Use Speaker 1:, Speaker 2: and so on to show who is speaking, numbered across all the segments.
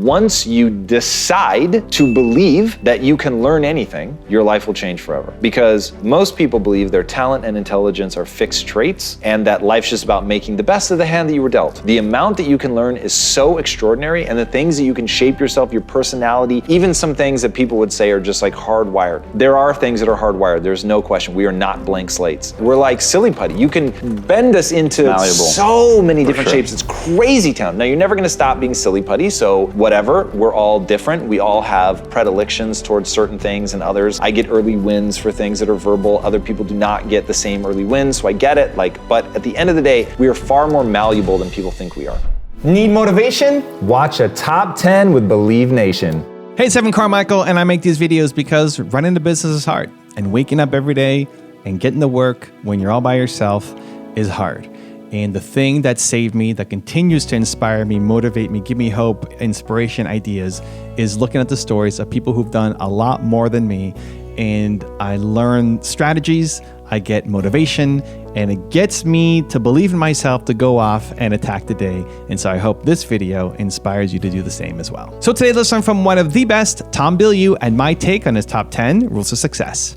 Speaker 1: Once you decide to believe that you can learn anything, your life will change forever. Because most people believe their talent and intelligence are fixed traits and that life's just about making the best of the hand that you were dealt. The amount that you can learn is so extraordinary, and the things that you can shape yourself, your personality, even some things that people would say are just like hardwired. There are things that are hardwired, there's no question. We are not blank slates. We're like silly putty. You can bend us into so many different shapes. It's crazy town. Now, you're never gonna stop being silly putty, so whatever, we're all different. We all have predilections towards certain things and others. I get early wins for things that are verbal. Other people do not get the same early wins, so I get it. But at the end of the day, we are far more malleable than people think we are.
Speaker 2: Need motivation? Watch a top 10 with Believe Nation.
Speaker 3: Hey, it's Carmichael, and I make these videos because running a business is hard, and waking up every day and getting to work when you're all by yourself is hard. And the thing that saved me, that continues to inspire me, motivate me, give me hope, inspiration, ideas, is looking at the stories of people who've done a lot more than me. And I learn strategies, I get motivation, and it gets me to believe in myself to go off and attack the day. And so I hope this video inspires you to do the same as well. So today, let's learn from one of the best, Tom Bilyeu, and my take on his top 10 rules of success.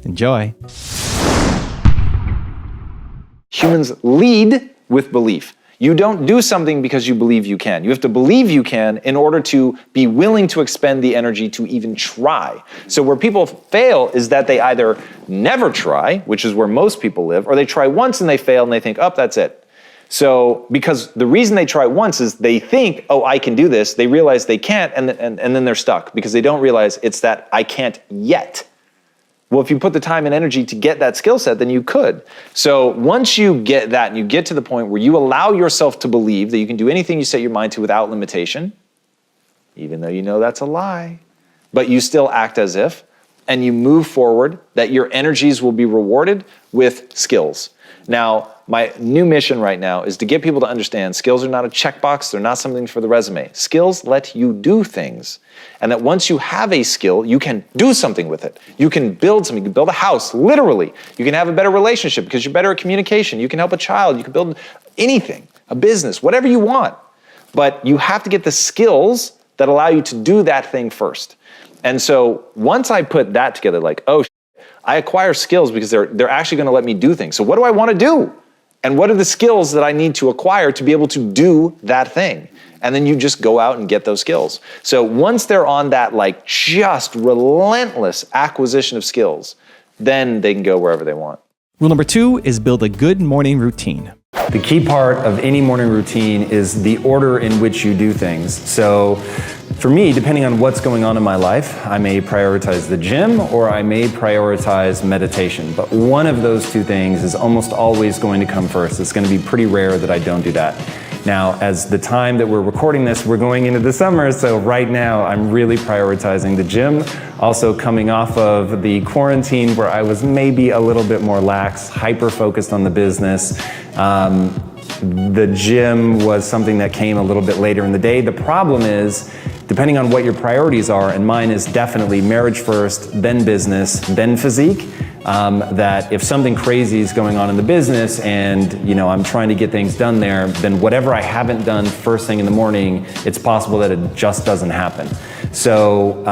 Speaker 3: Enjoy.
Speaker 1: Humans lead with belief. You don't do something because you believe you can. You have to believe you can in order to be willing to expend the energy to even try. So where people fail is that they either never try, which is where most people live, or they try once and they fail and they think, oh, that's it. So because the reason they try once is they think, oh, I can do this. They realize they can't, and then they're stuck because they don't realize it's that I can't yet. Well, if you put the time and energy to get that skill set, then you could. So once you get that and you get to the point where you allow yourself to believe that you can do anything you set your mind to without limitation, even though you know that's a lie, but you still act as if, and you move forward, that your energies will be rewarded with skills. Now, my new mission right now is to get people to understand skills are not a checkbox, they're not something for the resume. Skills let you do things. And that once you have a skill, you can do something with it. You can build something, you can build a house, literally. You can have a better relationship because you're better at communication. You can help a child, you can build anything, a business, whatever you want. But you have to get the skills that allow you to do that thing first. And so once I put that together, like, oh, I acquire skills because they're actually gonna let me do things. So what do I wanna do? And what are the skills that I need to acquire to be able to do that thing? And then you just go out and get those skills. So once they're on that like just relentless acquisition of skills, then they can go wherever they want.
Speaker 3: Rule number 2 is build a good morning routine.
Speaker 2: The key part of any morning routine is the order in which you do things. So for me, depending on what's going on in my life, I may prioritize the gym or I may prioritize meditation. But one of those two things is almost always going to come first. It's going to be pretty rare that I don't do that. Now, as the time that we're recording this, we're going into the summer, so right now I'm really prioritizing the gym. Also coming off of the quarantine where I was maybe a little bit more lax, hyper-focused on the business. The gym was something that came a little bit later in the day. The problem is, depending on what your priorities are, and mine is definitely marriage first, then business, then physique, that if something crazy is going on in the business and I'm trying to get things done there, then whatever I haven't done first thing in the morning, it's possible that it just doesn't happen. So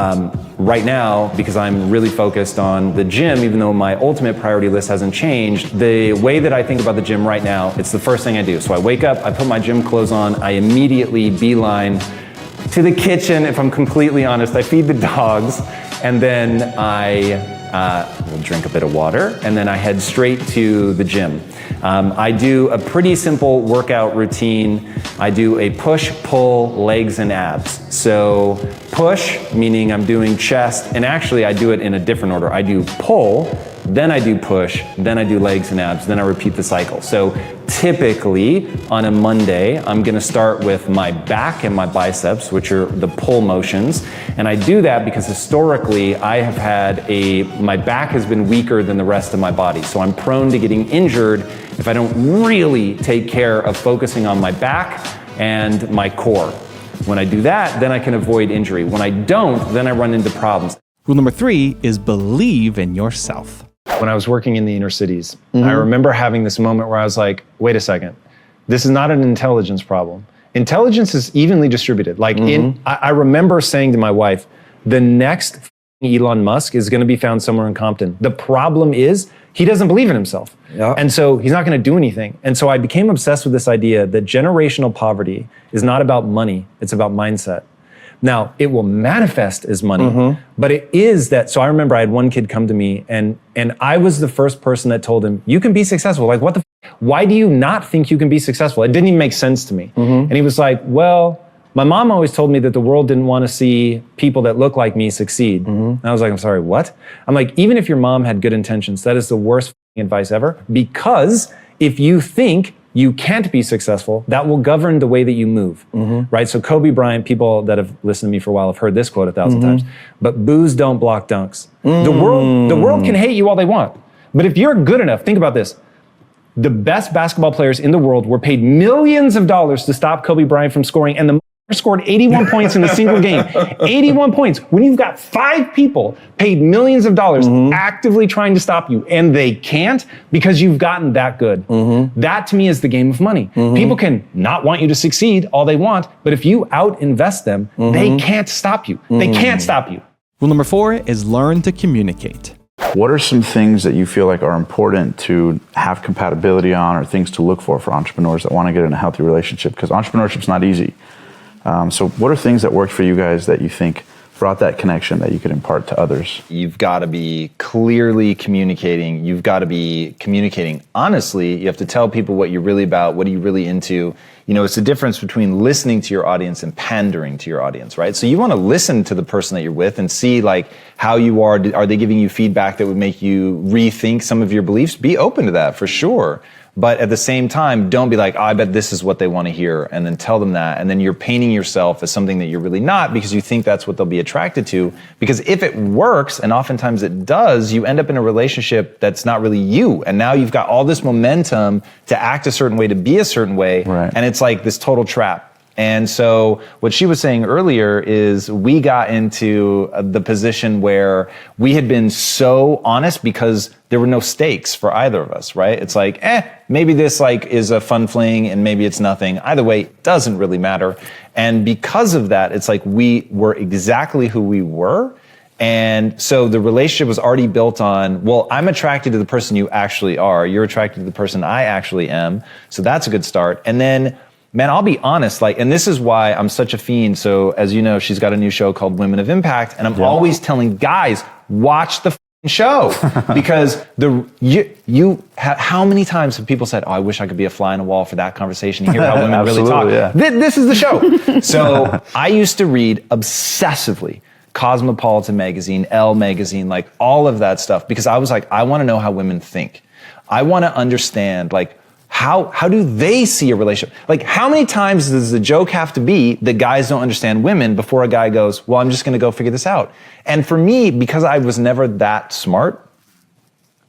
Speaker 2: right now, because I'm really focused on the gym, even though my ultimate priority list hasn't changed, the way that I think about the gym right now, it's the first thing I do. So I wake up, I put my gym clothes on, I immediately beeline to the kitchen. If I'm completely honest, I feed the dogs, and then I will drink a bit of water, and then I head straight to the gym. I do a pretty simple workout routine. I do a push, pull, legs, and abs. So push, meaning I'm doing chest, and actually I do it in a different order. I do pull, then I do push, then I do legs and abs, then I repeat the cycle. So typically on a Monday, I'm gonna start with my back and my biceps, which are the pull motions. And I do that because historically I have had my back has been weaker than the rest of my body. So I'm prone to getting injured if I don't really take care of focusing on my back and my core. When I do that, then I can avoid injury. When I don't, then I run into problems.
Speaker 3: Rule number 3 is believe in yourself.
Speaker 2: When I was working in the inner cities, I remember having this moment where I was like, wait a second, this is not an intelligence problem. intelligence is evenly distributed. Like I remember saying to my wife, the next Elon Musk is going to be found somewhere in Compton. The problem is he doesn't believe in himself.
Speaker 4: Yeah.
Speaker 2: And so he's not going to do anything. And so I became obsessed with this idea that generational poverty is not about money, it's about mindset. Now, it will manifest as money, but it is that. So I remember I had one kid come to me and I was the first person that told him, you can be successful. Like, what the why do you not think you can be successful? It didn't even make sense to me. And he was like, well, my mom always told me that the world didn't want to see people that look like me succeed. And I was like, I'm sorry, what? I'm like, even if your mom had good intentions, that is the worst advice ever, because if you think you can't be successful, that will govern the way that you move, right? So Kobe Bryant, people that have listened to me for a while have heard this quote 1,000 times, but boos don't block dunks. The world can hate you all they want, but if you're good enough, think about this. The best basketball players in the world were paid millions of dollars to stop Kobe Bryant from scoring, and the scored 81 points in a single game. 81 points. When you've got 5 people paid millions of dollars actively trying to stop you, and they can't because you've gotten that good. That to me is the game of money. People can not want you to succeed all they want, but if you out-invest them, they can't stop you. They can't stop you.
Speaker 3: Rule number 4 is learn to communicate.
Speaker 4: What are some things that you feel like are important to have compatibility on, or things to look for entrepreneurs that want to get in a healthy relationship? Because entrepreneurship's not easy. So what are things that worked for you guys that you think brought that connection that you could impart to others?
Speaker 1: You've got to be clearly communicating. You've got to be communicating honestly. You have to tell people what you're really about, what are you really into. You know, it's the difference between listening to your audience and pandering to your audience, right? So you want to listen to the person that you're with and see like how you are. Are they giving you feedback that would make you rethink some of your beliefs? Be open to that for sure. But at the same time, don't be like, oh, I bet this is what they want to hear, and then tell them that. And then you're painting yourself as something that you're really not because you think that's what they'll be attracted to. Because if it works, and oftentimes it does, you end up in a relationship that's not really you. And now you've got all this momentum to act a certain way, to be a certain way.
Speaker 4: Right.
Speaker 1: And it's like this total trap. And so what she was saying earlier is we got into the position where we had been so honest because there were no stakes for either of us, right? It's like, maybe this like is a fun fling and maybe it's nothing. Either way, it doesn't really matter. And because of that, it's like we were exactly who we were. And so the relationship was already built on, well, I'm attracted to the person you actually are. You're attracted to the person I actually am. So that's a good start. And then, man, I'll be honest, like, and this is why I'm such a fiend. So as you know, she's got a new show called Women of Impact. And I'm always telling guys, watch the show because how many times have people said, oh, I wish I could be a fly on a wall for that conversation and hear how women really talk.
Speaker 4: Yeah.
Speaker 1: This is the show. So I used to read obsessively Cosmopolitan magazine, Elle magazine, like all of that stuff, because I was like, I want to know how women think. I want to understand, like, how do they see a relationship? Like, how many times does the joke have to be that guys don't understand women before a guy goes, well, I'm just going to go figure this out? And for me, because I was never that smart,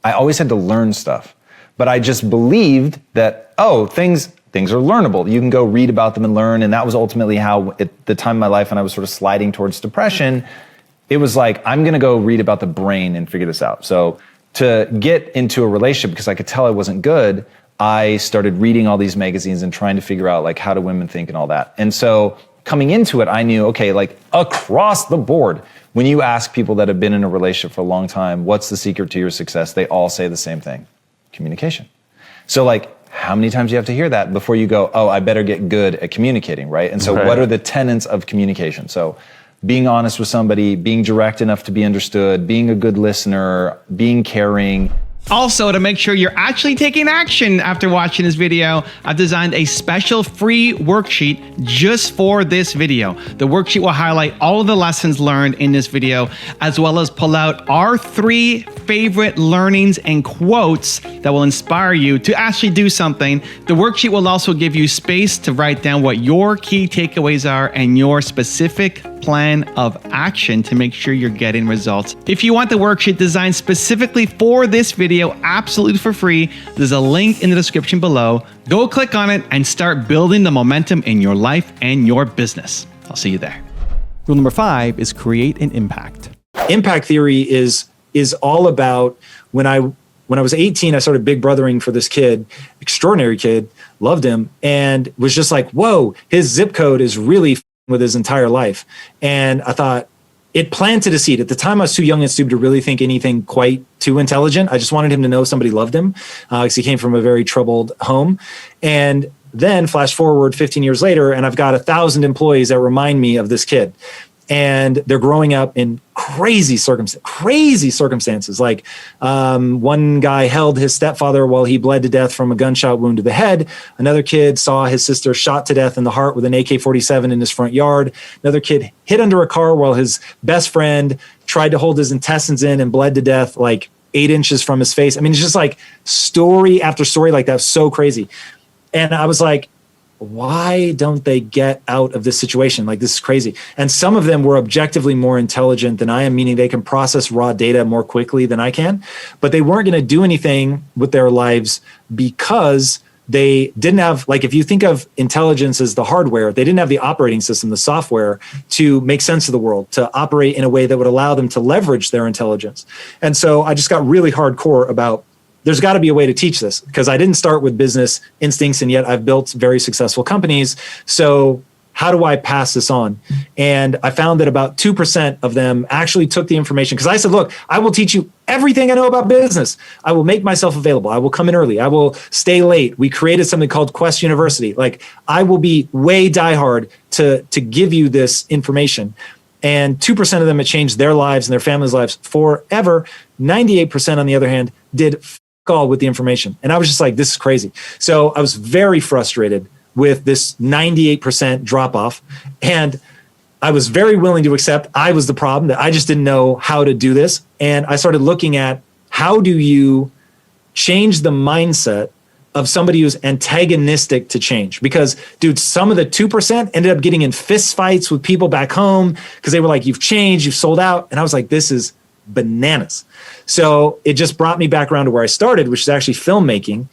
Speaker 1: I always had to learn stuff. But I just believed that, oh, things are learnable. You can go read about them and learn. And that was ultimately how, at the time of my life when I was sort of sliding towards depression, it was like, I'm going to go read about the brain and figure this out. So to get into a relationship, because I could tell I wasn't good, I started reading all these magazines and trying to figure out like how do women think and all that. And so coming into it, I knew, okay, like across the board, when you ask people that have been in a relationship for a long time, what's the secret to your success? They all say the same thing: communication. So like, how many times do you have to hear that before you go, oh, I better get good at communicating, right? And so what are the tenets of communication? So being honest with somebody, being direct enough to be understood, being a good listener, being caring.
Speaker 3: Also, to make sure you're actually taking action after watching this video, I've designed a special free worksheet just for this video. The worksheet will highlight all of the lessons learned in this video, as well as pull out our 3 favorite learnings and quotes that will inspire you to actually do something. The worksheet will also give you space to write down what your key takeaways are and your specific plan of action to make sure you're getting results. If you want the worksheet designed specifically for this video, absolutely for free, there's a link in the description below. Go click on it and start building the momentum in your life and your business. I'll see you there. Rule number 5 is create an impact.
Speaker 2: Impact theory is all about when
Speaker 5: when I was 18, I started big brothering for this kid, extraordinary kid, loved him, and was just like, whoa, his zip code is really with his entire life. And I thought, it planted a seed. At the time, I was too young and stupid to really think anything quite too intelligent. I just wanted him to know somebody loved him, because he came from a very troubled home. And then flash forward 15 years later, and I've got 1,000 employees that remind me of this kid. And they're growing up in crazy circumstances. Like one guy held his stepfather while he bled to death from a gunshot wound to the head. Another kid saw his sister shot to death in the heart with an AK-47 in his front yard. Another kid hit under a car while his best friend tried to hold his intestines in and bled to death like 8 inches from his face. I mean, it's just like story after story like that. So crazy. And I was like, why don't they get out of this situation? Like, this is crazy. And some of them were objectively more intelligent than I am, meaning they can process raw data more quickly than I can, but they weren't going to do anything with their lives because they didn't have, like, if you think of intelligence as the hardware, they didn't have the operating system, the software to make sense of the world, to operate in a way that would allow them to leverage their intelligence. And so I just got really hardcore about, there's got to be a way to teach this, because I didn't start with business instincts, and yet I've built very successful companies. So how do I pass this on? And I found that about 2% of them actually took the information, because I said, look, I will teach you everything I know about business. I will make myself available. I will come in early. I will stay late. We created something called Quest University. Like, I will be way diehard to give you this information. And 2% of them had changed their lives and their families' lives forever. 98%, on the other hand, did all with the information. And I was just like, this is crazy. So I was very frustrated with this 98% drop off. And I was very willing to accept I was the problem, that I just didn't know how to do this. And I started looking at, how do you change the mindset of somebody who's antagonistic to change? Because, dude, some of the 2% ended up getting in fist fights with people back home because they were like, you've changed, you've sold out. And I was like, this is bananas. So it just brought me back around to where I started, which is actually filmmaking,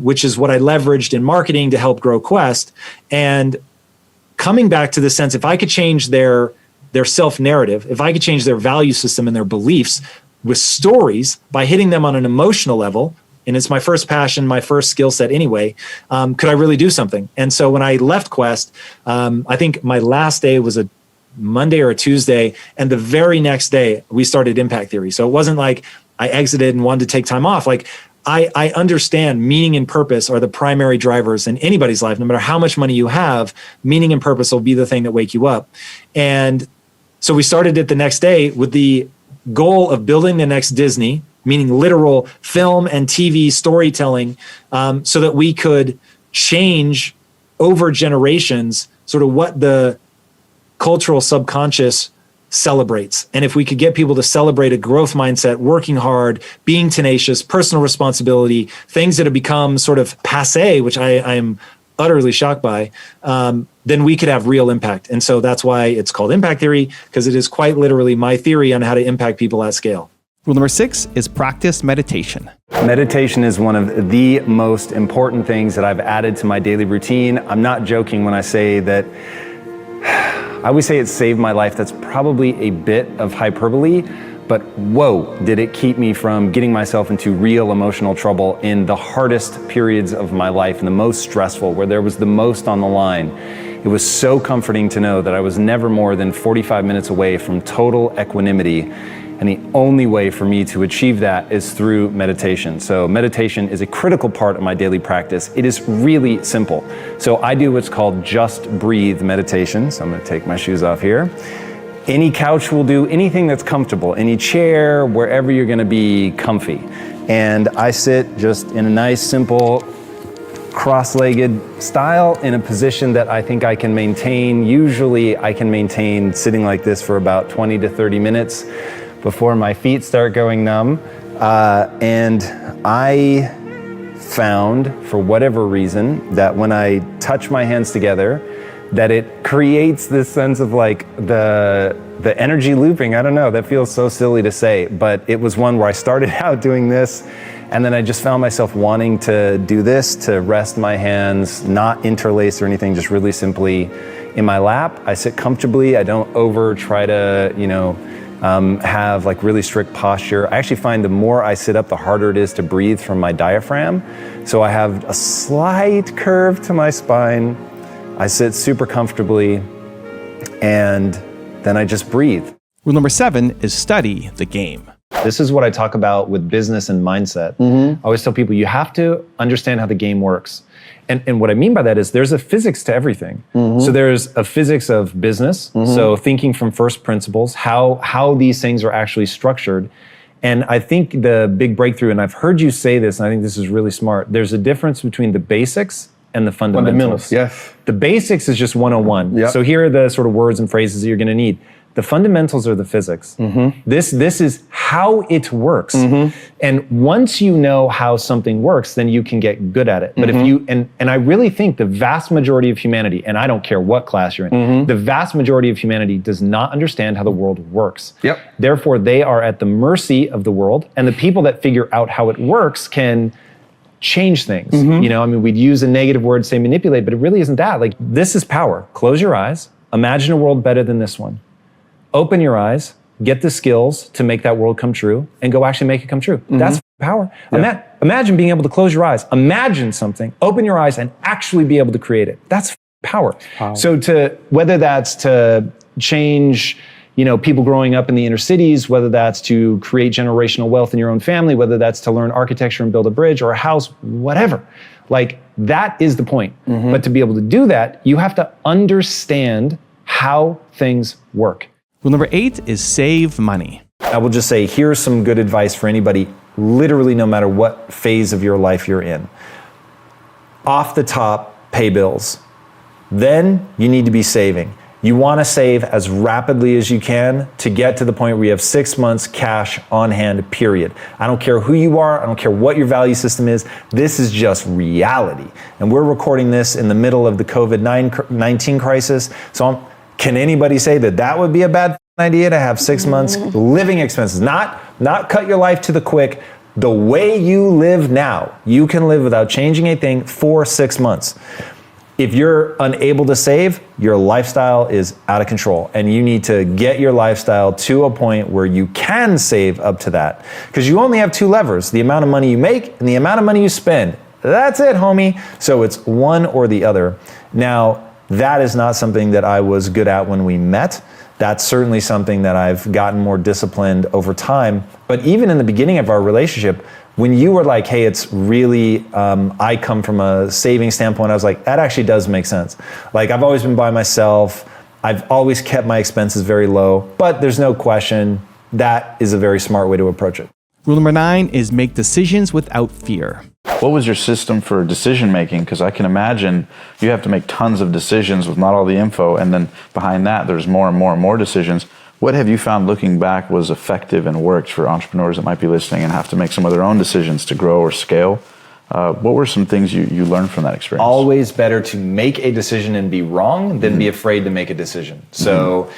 Speaker 5: which is what I leveraged in marketing to help grow Quest. And coming back to the sense, if I could change their self-narrative, if I could change their value system and their beliefs with stories by hitting them on an emotional level, and it's my first passion, my first skill set anyway, could I really do something? And so when I left Quest, I think my last day was a Monday or a Tuesday, and the very next day we started Impact Theory. So it wasn't like I exited and wanted to take time off. Like, I understand meaning and purpose are the primary drivers in anybody's life. No matter how much money you have, meaning and purpose will be the thing that wake you up. And so we started it the next day with the goal of building the next Disney, meaning literal film and TV storytelling, so that we could change over generations sort of what the cultural subconscious celebrates. And if we could get people to celebrate a growth mindset, working hard, being tenacious, personal responsibility, things that have become sort of passé, which I am utterly shocked by, then we could have real impact. And so that's why it's called Impact Theory, because it is quite literally my theory on how to impact people at scale.
Speaker 3: Rule number 6 is practice meditation.
Speaker 2: Meditation is one of the most important things that I've added to my daily routine. I'm not joking when I say that I always say it saved my life. That's probably a bit of hyperbole, but whoa, did it keep me from getting myself into real emotional trouble in the hardest periods of my life and the most stressful, where there was the most on the line. It was so comforting to know that I was never more than 45 minutes away from total equanimity. And the only way for me to achieve that is through meditation. So meditation is a critical part of my daily practice. It is really simple. So I do what's called just breathe meditation. So I'm gonna take my shoes off here. Any couch will do, anything that's comfortable, any chair, wherever you're gonna be comfy. And I sit just in a nice, simple, cross-legged style in a position that I think I can maintain. Usually I can maintain sitting like this for about 20 to 30 minutes before my feet start going numb. And I found, for whatever reason, that when I touch my hands together, that it creates this sense of like the energy looping. I don't know, that feels so silly to say, but it was one where I started out doing this, and then I just found myself wanting to do this, to rest my hands, not interlaced or anything, just really simply in my lap. I sit comfortably. I don't try to, have like really strict posture. I actually find the more I sit up, the harder it is to breathe from my diaphragm. So I have a slight curve to my spine. I sit super comfortably, and then I just breathe.
Speaker 3: Rule number 7 is study the game.
Speaker 1: This is what I talk about with business and mindset. I always tell people you have to understand how the game works. And what I mean by that is there's a physics to everything. So there's a physics of business, so thinking from first principles, how these things are actually structured. And I think the big breakthrough, and I've heard you say this, and I think this is really smart, there's a difference between the basics and the fundamentals.
Speaker 6: Yes.
Speaker 1: The basics is just 101.
Speaker 6: Yep.
Speaker 1: So here are the sort of words and phrases that you're gonna need. The fundamentals are the physics. This is how it works. And once you know how something works, then you can get good at it. But if you, and I really think the vast majority of humanity, and I don't care what class you're in, the vast majority of humanity does not understand how the world works.
Speaker 6: Yep.
Speaker 1: Therefore, they are at the mercy of the world, and the people that figure out how it works can change things. You know, I mean, we'd use a negative word, say manipulate, but it really isn't that. Like, this is power. Close your eyes, imagine a world better than this one. Open your eyes, get the skills to make that world come true, and go actually make it come true. That's power.
Speaker 6: Yeah.
Speaker 1: Imagine being able to close your eyes, imagine something, open your eyes, and actually be able to create it. That's power. So whether that's to change, you know, people growing up in the inner cities, whether that's to create generational wealth in your own family, whether that's to learn architecture and build a bridge or a house, whatever. Like, that is the point. But to be able to do that, you have to understand how things work.
Speaker 3: Rule number 8 is save money.
Speaker 2: I will just say, here's some good advice for anybody, literally no matter what phase of your life you're in. Off the top, pay bills. Then you need to be saving. You want to save as rapidly as you can to get to the point where you have 6 months cash on hand, period. I don't care who you are. I don't care what your value system is. This is just reality. And we're recording this in the middle of the COVID-19 crisis. So can anybody say that that would be a bad idea to have 6 months living expenses? Not cut your life to the quick. The way you live now, you can live without changing a thing for 6 months. If you're unable to save, your lifestyle is out of control, and you need to get your lifestyle to a point where you can save up to that. Because you only have 2 levers, the amount of money you make and the amount of money you spend. That's it, homie. So it's one or the other. Now, that is not something that I was good at when we met. That's certainly something that I've gotten more disciplined over time. But even in the beginning of our relationship, when you were like, hey, it's really, I come from a saving standpoint, I was like, that actually does make sense. Like, I've always been by myself. I've always kept my expenses very low, but there's no question that is a very smart way to approach it.
Speaker 3: Rule number 9 is make decisions without fear.
Speaker 4: What was your system for decision making? Because I can imagine you have to make tons of decisions with not all the info, and then behind that there's more and more and more decisions. What have you found looking back was effective and worked for entrepreneurs that might be listening and have to make some of their own decisions to grow or scale? What were some things you learned from that experience?
Speaker 1: Always better to make a decision and be wrong than be afraid to make a decision. So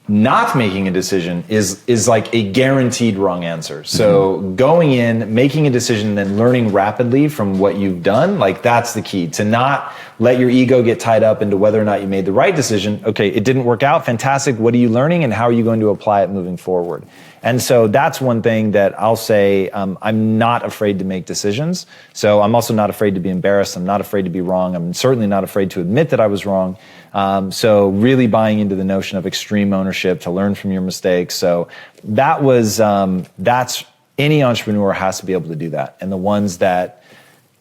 Speaker 1: not making a decision is like a guaranteed wrong answer. So going in, making a decision, then learning rapidly from what you've done, like, that's the key. To not let your ego get tied up into whether or not you made the right decision. Okay, it didn't work out, fantastic. What are you learning and how are you going to apply it moving forward? And so that's one thing that I'll say, I'm not afraid to make decisions. So I'm also not afraid to be embarrassed. I'm not afraid to be wrong. I'm certainly not afraid to admit that I was wrong. So really buying into the notion of extreme ownership to learn from your mistakes. So that was, that's, any entrepreneur has to be able to do that. And the ones that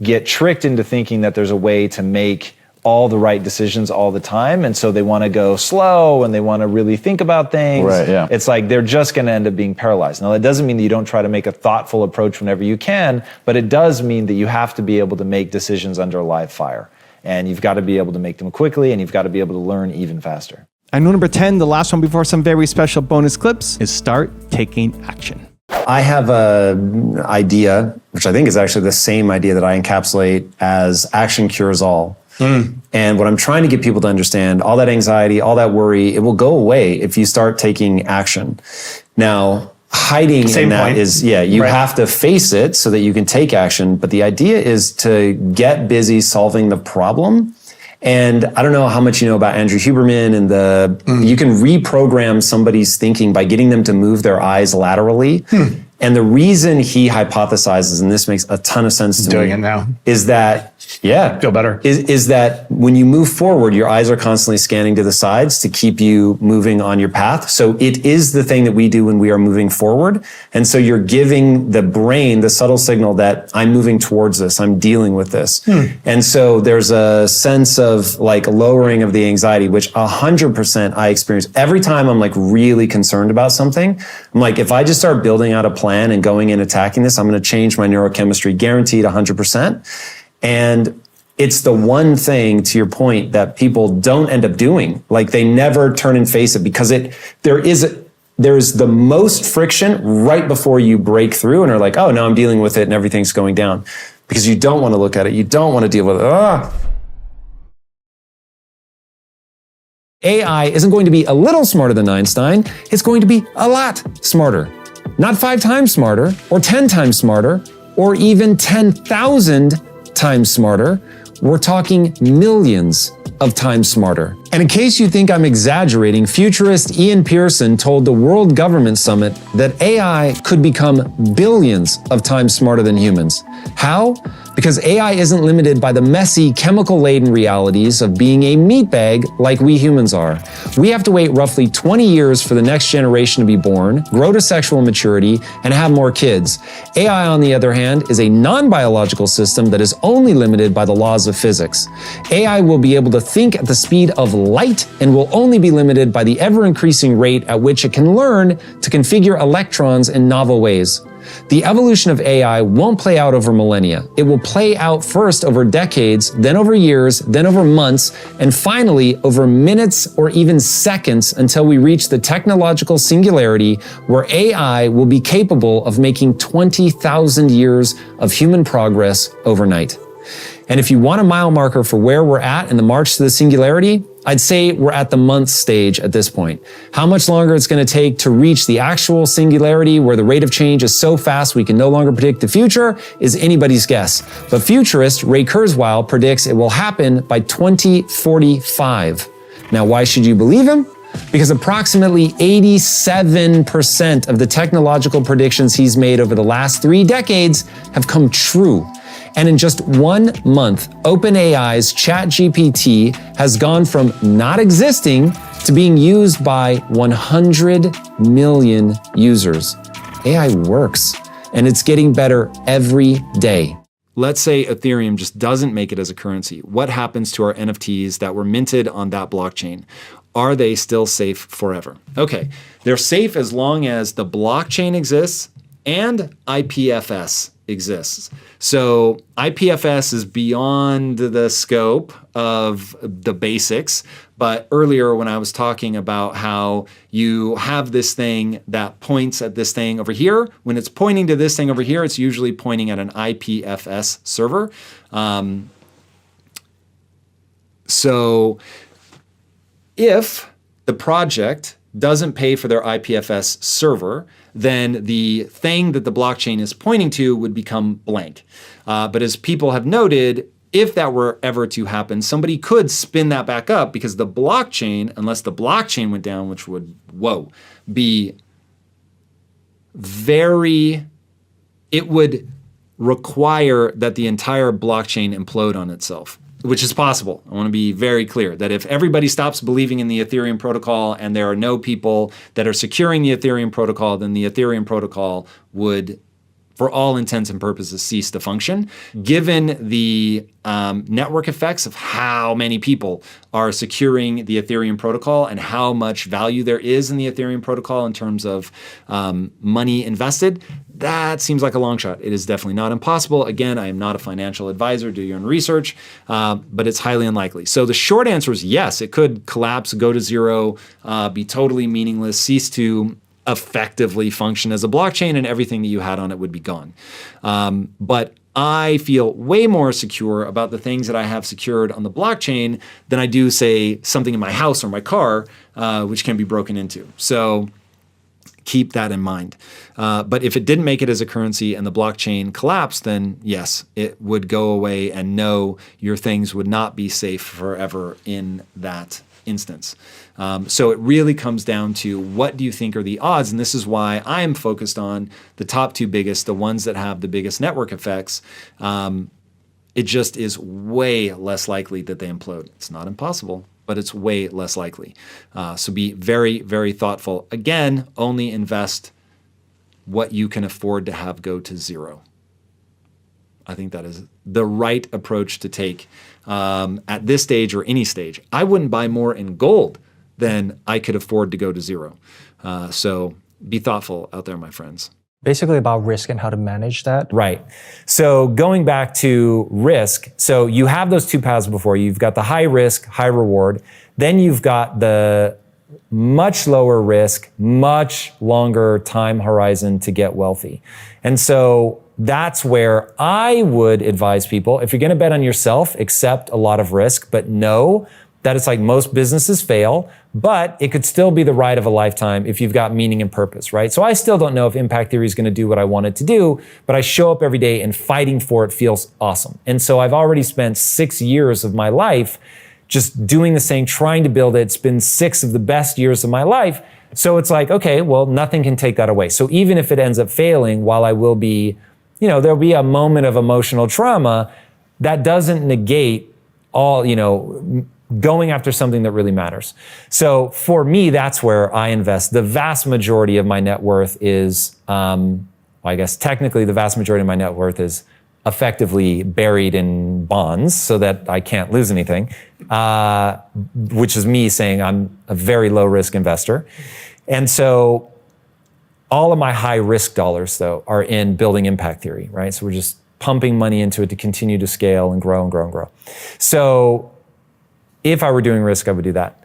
Speaker 1: get tricked into thinking that there's a way to make all the right decisions all the time, and so they want to go slow and they want to really think about things.
Speaker 4: Right, yeah.
Speaker 1: It's like they're just going to end up being paralyzed. Now, that doesn't mean that you don't try to make a thoughtful approach whenever you can, but it does mean that you have to be able to make decisions under live fire. And you've got to be able to make them quickly, and you've got to be able to learn even faster.
Speaker 3: And rule number 10, the last one before some very special bonus clips, is start taking action.
Speaker 7: I have an idea, which I think is actually the same idea that I encapsulate as action cures all. And what I'm trying to get people to understand, all that anxiety, all that worry, it will go away if you start taking action. Now, hiding in that is, you have to face it so that you can take action. But the idea is to get busy solving the problem And I don't know how much you know about Andrew Huberman and you can reprogram somebody's thinking by getting them to move their eyes laterally. And the reason he hypothesizes, and this makes a ton of sense to me,
Speaker 6: Doing it now.
Speaker 7: is that,
Speaker 6: Feel better.
Speaker 7: is that when you move forward, your eyes are constantly scanning to the sides to keep you moving on your path. So it is the thing that we do when we are moving forward. And so you're giving the brain the subtle signal that I'm moving towards this, I'm dealing with this. And so there's a sense of like lowering of the anxiety, which 100% I experience every time I'm like really concerned about something. I'm like, if I just start building out a plan and going and attacking this, I'm going to change my neurochemistry, guaranteed 100%. And it's the one thing, to your point, that people don't end up doing. Like they never turn and face it because there's the most friction right before you break through and are like, oh, now I'm dealing with it and everything's going down. Because you don't want to look at it. You don't want to deal with it. AI isn't going to be a little smarter than Einstein. It's going to be a lot smarter. Not 5 times smarter or 10 times smarter or even 10,000 times smarter. We're talking millions of times smarter. And in case you think I'm exaggerating, futurist Ian Pearson told the World Government Summit that AI could become billions of times smarter than humans. How? Because AI isn't limited by the messy, chemical-laden realities of being a meat bag like we humans are. We have to wait roughly 20 years for the next generation to be born, grow to sexual maturity, and have more kids. AI, on the other hand, is a non-biological system that is only limited by the laws of physics. AI will be able to think at the speed of light and will only be limited by the ever-increasing rate at which it can learn to configure electrons in novel ways. The evolution of AI won't play out over millennia. It will play out first over decades, then over years, then over months, and finally over minutes or even seconds until we reach the technological singularity where AI will be capable of making 20,000 years of human progress overnight. And if you want a mile marker for where we're at in the march to the singularity, I'd say we're at the month stage at this point. How much longer it's going to take to reach the actual singularity where the rate of change is so fast we can no longer predict the future is anybody's guess. But futurist Ray Kurzweil predicts it will happen by 2045. Now, why should you believe him? Because approximately 87% of the technological predictions he's made over the last 3 decades have come true. And in just 1 month, OpenAI's ChatGPT has gone from not existing to being used by 100 million users. AI works, and it's getting better every day.
Speaker 2: Let's say Ethereum just doesn't make it as a currency. What happens to our NFTs that were minted on that blockchain? Are they still safe forever? Okay, they're safe as long as the blockchain exists and IPFS exists. So IPFS is beyond the scope of the basics. But earlier when I was talking about how you have this thing that points at this thing over here, when it's pointing to this thing over here, it's usually pointing at an IPFS server. So if the project doesn't pay for their IPFS server, then the thing that the blockchain is pointing to would become blank. But as people have noted, if that were ever to happen, somebody could spin that back up because the blockchain, unless the blockchain went down, which would, be very, it would require that the entire blockchain implode on itself, which is possible. I want to be very clear that if everybody stops believing in the Ethereum protocol and there are no people that are securing the Ethereum protocol, then the Ethereum protocol would, for all intents and purposes, cease to function. Given the network effects of how many people are securing the Ethereum protocol and how much value there is in the Ethereum protocol in terms of money invested, that seems like a long shot. It is definitely not impossible. Again, I am not a financial advisor. Do your own research, but it's highly unlikely. So the short answer is yes, it could collapse, go to zero, be totally meaningless, cease to effectively function as a blockchain, and everything that you had on it would be gone. But I feel way more secure about the things that I have secured on the blockchain than I do, say, something in my house or my car, which can be broken into. So
Speaker 5: keep that in mind. But if it didn't make it as a currency and the blockchain collapsed, then yes, it would go away, and no, your things would not be safe forever in that instance. So it really comes down to, what do you think are the odds? And this is why I am focused on the top two biggest, the ones that have the biggest network effects. It just is way less likely that they implode. It's not impossible, but it's way less likely. So be very, very thoughtful. Again, only invest what you can afford to have go to zero. I think that is the right approach to take at this stage or any stage. I wouldn't buy more in gold than I could afford to go to zero. So be thoughtful out there, my friends.
Speaker 6: Basically about risk and how to manage that.
Speaker 2: Right. So going back to risk, so you have those two paths before you. You've got the high risk, high reward. Then you've got the much lower risk, much longer time horizon to get wealthy. And so that's where I would advise people, if you're going to bet on yourself, accept a lot of risk, but know that it's like most businesses fail, but it could still be the ride of a lifetime if you've got meaning and purpose, right? So I still don't know if impact theory is going to do what I want it to do, but I show up every day and fighting for it feels awesome. And so I've already spent 6 years of my life just doing this thing, trying to build it. It's been 6 of the best years of my life. So it's like, okay, well, nothing can take that away. So even if it ends up failing, while I will be, there'll be a moment of emotional trauma, that doesn't negate all, going after something that really matters. So for me, that's where I invest. The vast majority of my net worth is, I guess technically the vast majority of my net worth is effectively buried in bonds so that I can't lose anything, which is me saying I'm a very low risk investor. And so all of my high risk dollars though are in building impact theory, right? So we're just pumping money into it to continue to scale and grow and grow and grow. So if I were doing risk, I would do that.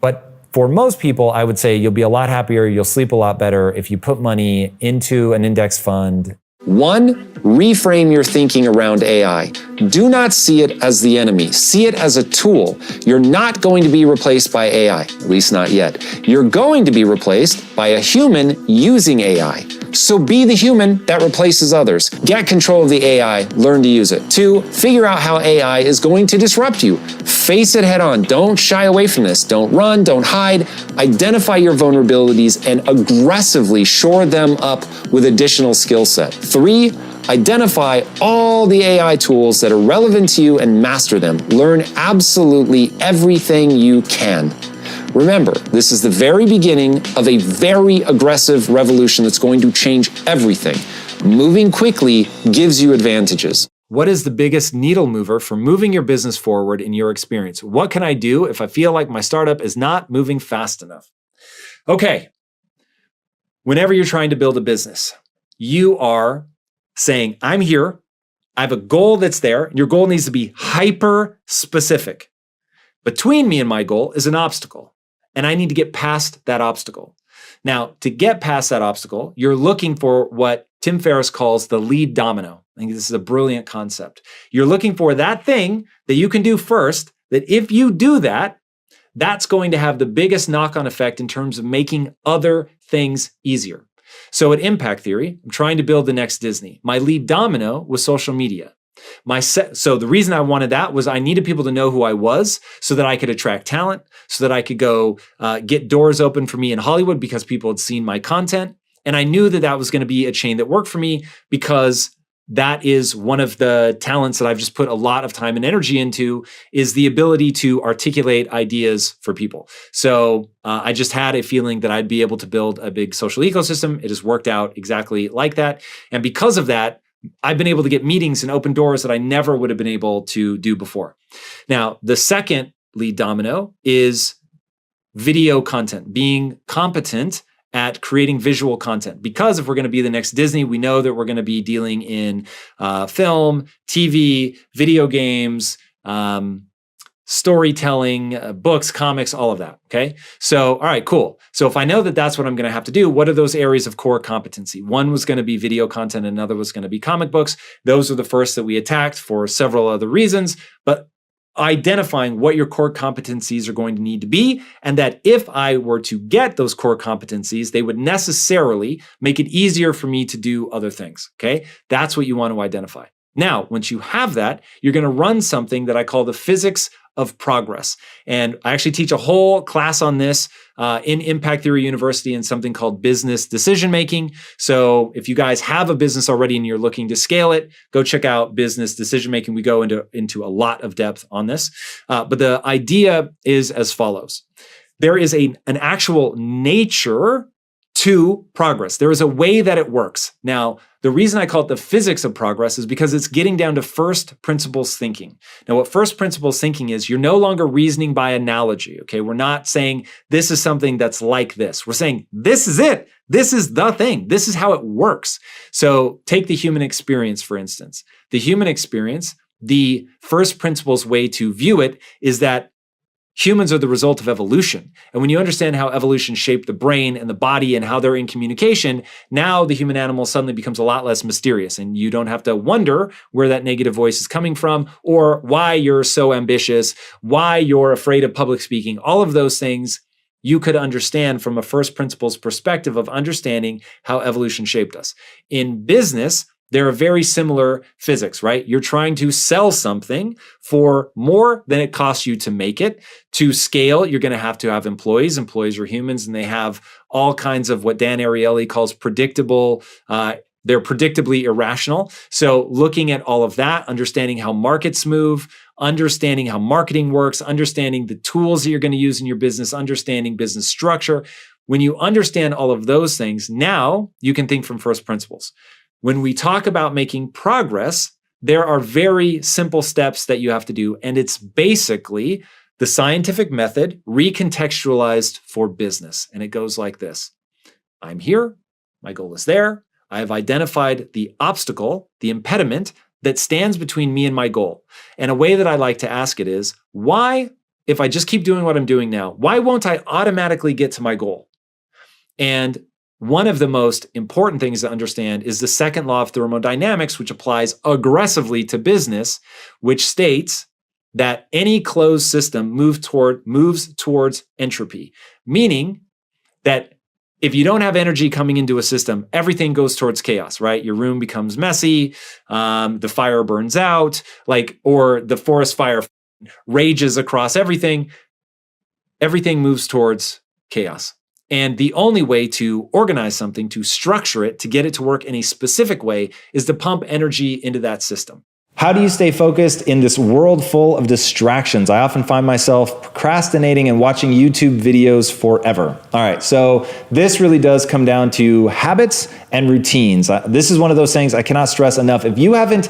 Speaker 2: But for most people, I would say you'll be a lot happier, you'll sleep a lot better if you put money into an index fund.
Speaker 8: 1, reframe your thinking around AI. Do not see it as the enemy. See it as a tool. You're not going to be replaced by AI, at least not yet. You're going to be replaced by a human using AI. So be the human that replaces others. Get control of the AI, learn to use it. 2, figure out how AI is going to disrupt you. Face it head on. Don't shy away from this. Don't run, don't hide. Identify your vulnerabilities and aggressively shore them up with additional skill set. 3, identify all the AI tools that are relevant to you and master them. Learn absolutely everything you can. Remember, this is the very beginning of a very aggressive revolution that's going to change everything. Moving quickly gives you advantages.
Speaker 5: What is the biggest needle mover for moving your business forward in your experience? What can I do if I feel like my startup is not moving fast enough? Okay, whenever you're trying to build a business, you are saying, I'm here, I have a goal that's there. Your goal needs to be hyper specific. Between me and my goal is an obstacle, and I need to get past that obstacle. Now, to get past that obstacle, you're looking for what Tim Ferriss calls the lead domino. I think this is a brilliant concept. You're looking for that thing that you can do first, that if you do that, that's going to have the biggest knock-on effect in terms of making other things easier. So at Impact Theory, I'm trying to build the next Disney. My lead domino was social media. So the reason I wanted that was I needed people to know who I was so that I could attract talent, so that I could go get doors open for me in Hollywood because people had seen my content. And I knew that that was going to be a chain that worked for me because that is one of the talents that I've just put a lot of time and energy into, is the ability to articulate ideas for people. So I just had a feeling that I'd be able to build a big social ecosystem. It has worked out exactly like that. And because of that, I've been able to get meetings and open doors that I never would have been able to do before. Now, the second lead domino is video content, being competent at creating visual content. Because if we're going to be the next Disney, we know that we're going to be dealing in film, TV, video games, storytelling, books, comics, all of that. Okay. So, all right, cool. So if I know that that's what I'm going to have to do, what are those areas of core competency? One was going to be video content. Another was going to be comic books. Those were the first that we attacked for several other reasons. But
Speaker 9: identifying what your core competencies are going to need to be, and that if I were to get those core competencies, they would necessarily make it easier for me to do other things, okay? That's what you want to identify. Now, once you have that, you're going to run something that I call the physics of progress. And I actually teach a whole class on this in Impact Theory University in something called business decision making. So if you guys have a business already and you're looking to scale it, go check out business decision making. We go into a lot of depth on this. But the idea is as follows. There is an actual nature to progress. There is a way that it works. Now, the reason I call it the physics of progress is because it's getting down to first principles thinking. Now, what first principles thinking is, you're no longer reasoning by analogy, okay? We're not saying this is something that's like this. We're saying this is it. This is the thing. This is how it works. So take the human experience, for instance. The human experience, the first principles way to view it is that humans are the result of evolution. And when you understand how evolution shaped the brain and the body and how they're in communication, now the human animal suddenly becomes a lot less mysterious. And you don't have to wonder where that negative voice is coming from or why you're so ambitious, why you're afraid of public speaking. All of those things you could understand from a first principles perspective of understanding how evolution shaped us. In business, there are very similar physics, right? You're trying to sell something for more than it costs you to make it. To scale, you're going to have employees. Employees are humans, and they have all kinds of what Dan Ariely calls predictable. They're predictably irrational. So looking at all of that, understanding how markets move, understanding how marketing works, understanding the tools that you're going to use in your business, understanding business structure. When you understand all of those things, now you can think from first principles. When we talk about making progress, there are very simple steps that you have to do. And it's basically the scientific method recontextualized for business. And it goes like this. I'm here. My goal is there. I have identified the obstacle, the impediment that stands between me and my goal. And a way that I like to ask it is, why, if I just keep doing what I'm doing now, why won't I automatically get to my goal? And one of the most important things to understand is the second law of thermodynamics, which applies aggressively to business, which states that any closed system moves towards entropy, meaning that if you don't have energy coming into a system, everything goes towards chaos, right? Your room becomes messy, the fire burns out, or the forest fire rages across everything. Everything moves towards chaos. And the only way to organize something, to structure it, to get it to work in a specific way is to pump energy into that system.
Speaker 1: How do you stay focused in this world full of distractions? I often find myself procrastinating and watching YouTube videos forever. All right, so this really does come down to habits and routines. This is one of those things I cannot stress enough. If you haven't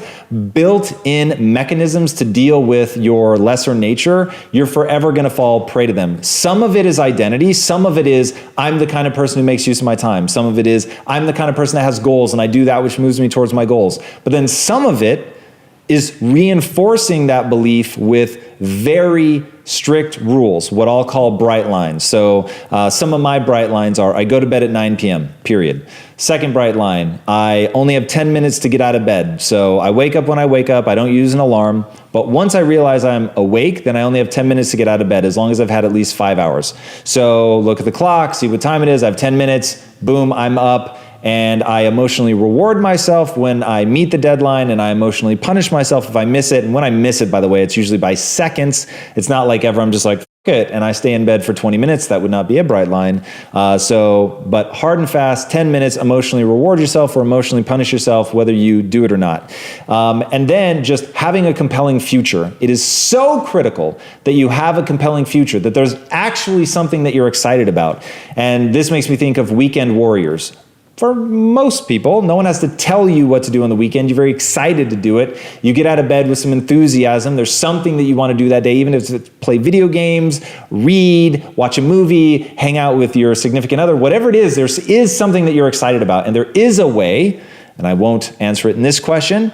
Speaker 1: built in mechanisms to deal with your lesser nature, you're forever gonna fall prey to them. Some of it is identity. Some of it is, I'm the kind of person who makes use of my time. Some of it is, I'm the kind of person that has goals and I do that which moves me towards my goals. But then some of it is reinforcing that belief with very strict rules, what I'll call bright lines. So some of my bright lines are, I go to bed at 9 p.m., period. Second bright line, I only have 10 minutes to get out of bed. So I wake up when I wake up, I don't use an alarm. But once I realize I'm awake, then I only have 10 minutes to get out of bed, as long as I've had at least 5 hours. So look at the clock, see what time it is, I have 10 minutes, boom, I'm up. And I emotionally reward myself when I meet the deadline, and I emotionally punish myself if I miss it. And when I miss it, by the way, it's usually by seconds. It's not like ever I'm just like, F it, and I stay in bed for 20 minutes. That would not be a bright line. But hard and fast, 10 minutes, emotionally reward yourself or emotionally punish yourself, whether you do it or not. And then just having a compelling future. It is so critical that you have a compelling future, that there's actually something that you're excited about. And this makes me think of weekend warriors. For most people, no one has to tell you what to do on the weekend. You're very excited to do it. You get out of bed with some enthusiasm. There's something that you want to do that day, even if it's play video games, read, watch a movie, hang out with your significant other, whatever it is, there is something that you're excited about. And there is a way, and I won't answer it in this question,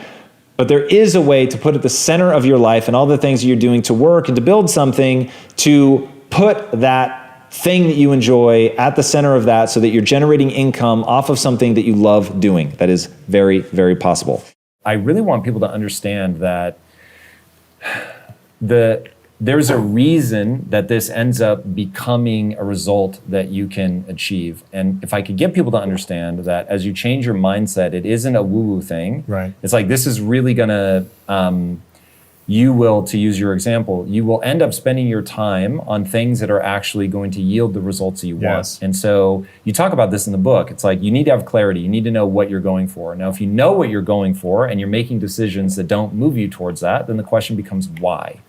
Speaker 1: but there is a way to put at the center of your life and all the things that you're doing to work and to build something, to put that thing that you enjoy at the center of that, so that you're generating income off of something that you love doing. That is very, very possible.
Speaker 2: I really want people to understand that there's a reason that this ends up becoming a result that you can achieve. And if I could get people to understand that as you change your mindset, it isn't a woo-woo thing.
Speaker 10: Right.
Speaker 2: It's like, this is really gonna, you will, to use your example, you will end up spending your time on things that are actually going to yield the results that you want. And so you talk about this in the book. It's like, you need to have clarity. You need to know what you're going for. Now, if you know what you're going for and you're making decisions that don't move you towards that, then the question becomes why.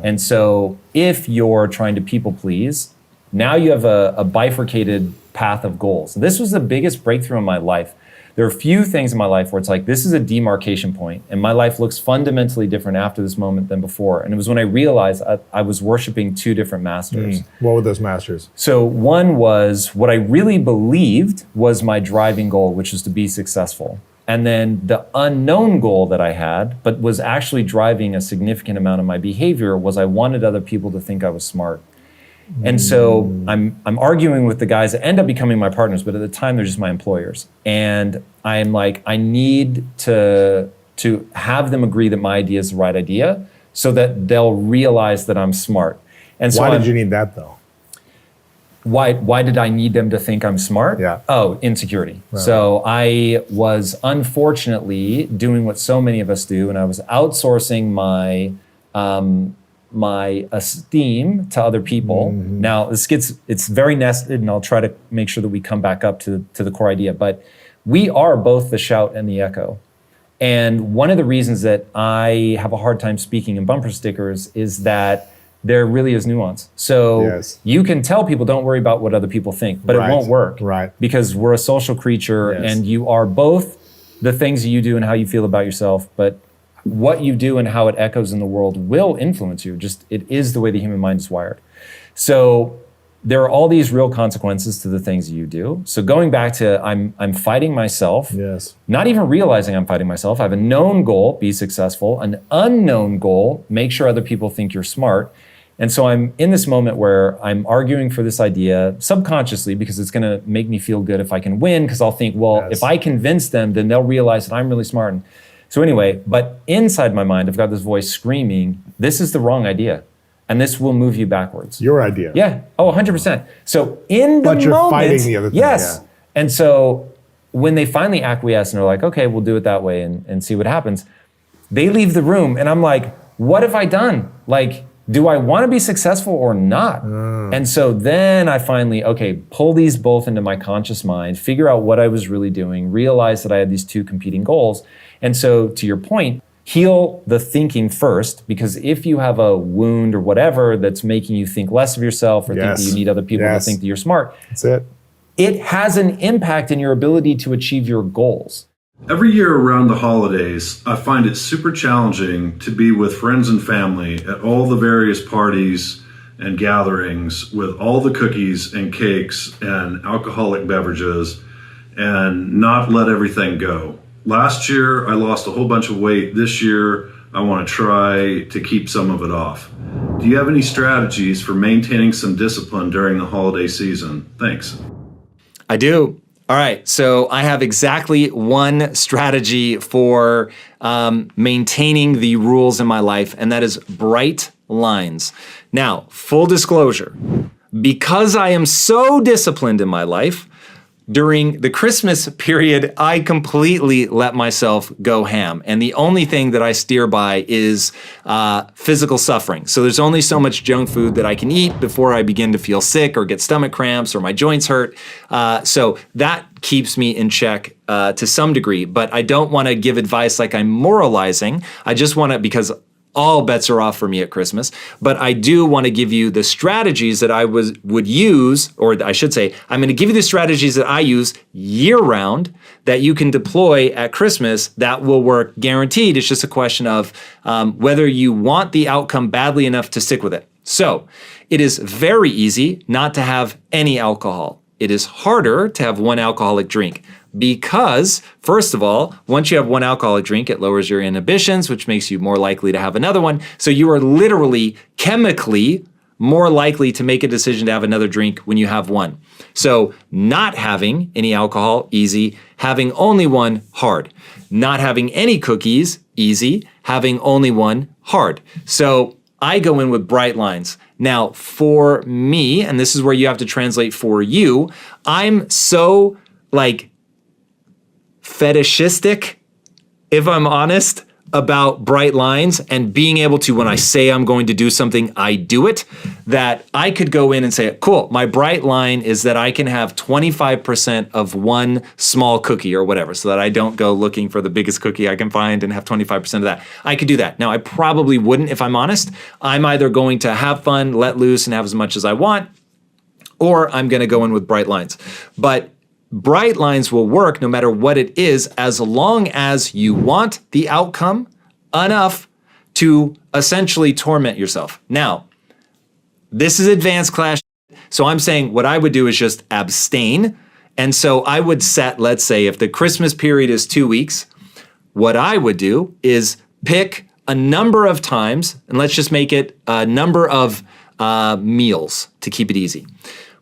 Speaker 2: And so if you're trying to people please, now you have a bifurcated path of goals. This was the biggest breakthrough in my life. There are a few things in my life where it's like, this is a demarcation point, and my life looks fundamentally different after this moment than before. And it was when I realized I was worshiping two different masters.
Speaker 10: What were those masters?
Speaker 2: So one was what I really believed was my driving goal, which was to be successful. And then the unknown goal that I had, but was actually driving a significant amount of my behavior, was I wanted other people to think I was smart. And so I'm arguing with the guys that end up becoming my partners, but at the time they're just my employers. And I'm like, I need to have them agree that my idea is the right idea so that they'll realize that I'm smart. And so
Speaker 10: why did you need that though?
Speaker 2: Why did I need them to think I'm smart?
Speaker 10: Yeah.
Speaker 2: Oh, insecurity.
Speaker 10: Right.
Speaker 2: So I was unfortunately doing what so many of us do, and I was outsourcing my esteem to other people. Now it's very nested, and I'll try to make sure that we come back up to the core idea, but we are both the shout and the echo. And one of the reasons that I have a hard time speaking in bumper stickers is that there really is nuance. So you can tell people don't worry about what other people think, but it won't work.
Speaker 10: Right.
Speaker 2: Because we're a social creature and you are both the things that you do and how you feel about yourself, but what you do and how it echoes in the world will influence you. Just, it is the way the human mind is wired. So there are all these real consequences to the things that you do. So going back to I'm fighting myself, not even realizing I'm fighting myself. I have a known goal, be successful, an unknown goal, make sure other people think you're smart. And so I'm in this moment where I'm arguing for this idea subconsciously because it's gonna make me feel good if I can win, because I'll think, well, if I convince them, then they'll realize that I'm really smart. And so anyway, but inside my mind, I've got this voice screaming, this is the wrong idea. And this will move you backwards.
Speaker 10: Your idea.
Speaker 2: Yeah, oh, 100%. So in the moment.
Speaker 10: But you're fighting the other thing.
Speaker 2: Yes. Yeah. And so when they finally acquiesce and are like, okay, we'll do it that way and see what happens, they leave the room and I'm like, what have I done? Like, do I want to be successful or not? And so then I finally, okay, pull these both into my conscious mind, figure out what I was really doing, realize that I had these two competing goals. And so to your point, heal the thinking first, because if you have a wound or whatever that's making you think less of yourself or think that you need other people to think that you're smart,
Speaker 10: that's it.
Speaker 2: It has an impact in your ability to achieve your goals.
Speaker 11: Every year around the holidays, I find it super challenging to be with friends and family at all the various parties and gatherings with all the cookies and cakes and alcoholic beverages and not let everything go. Last year, I lost a whole bunch of weight. This year, I want to try to keep some of it off. Do you have any strategies for maintaining some discipline during the holiday season? Thanks.
Speaker 9: I do. All right, so I have exactly one strategy for maintaining the rules in my life, and that is bright lines. Now, full disclosure, because I am so disciplined in my life, during the Christmas period, I completely let myself go ham. And the only thing that I steer by is physical suffering. So there's only so much junk food that I can eat before I begin to feel sick or get stomach cramps or my joints hurt. So that keeps me in check to some degree. But I don't want to give advice like I'm moralizing. I just want to, because all bets are off for me at Christmas, but I do want to give you the strategies that I would use, or I should say, I'm going to give you the strategies that I use year round that you can deploy at Christmas that will work guaranteed. It's just a question of whether you want the outcome badly enough to stick with it. So it is very easy not to have any alcohol. It is harder to have one alcoholic drink. Because, first of all, once you have one alcoholic drink, it lowers your inhibitions, which makes you more likely to have another one. So you are literally chemically more likely to make a decision to have another drink when you have one. So not having any alcohol, easy. Having only one, hard. Not having any cookies, easy. Having only one, hard. So I go in with bright lines. Now, for me, and this is where you have to translate for you, I'm so like fetishistic, if I'm honest, about bright lines and being able to, when I say I'm going to do something, I do it, that I could go in and say, cool, my bright line is that I can have 25% of one small cookie or whatever, so that I don't go looking for the biggest cookie I can find and have 25% of that. I could do that. Now, I probably wouldn't, if I'm honest. I'm either going to have fun, let loose, and have as much as I want, or I'm going to go in with bright lines. But bright lines will work no matter what it is, as long as you want the outcome enough to essentially torment yourself. Now, this is advanced class, so I'm saying what I would do is just abstain. And so I would set, let's say, if the Christmas period is 2 weeks, what I would do is pick a number of times, and let's just make it a number of meals to keep it easy.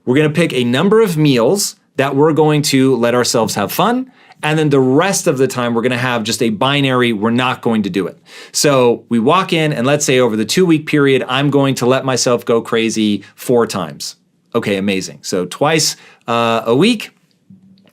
Speaker 9: We're gonna pick a number of meals that we're going to let ourselves have fun. And then the rest of the time, we're gonna have just a binary, we're not going to do it. So we walk in, and let's say over the 2 week period, I'm going to let myself go crazy 4 times. Okay, amazing. So twice a week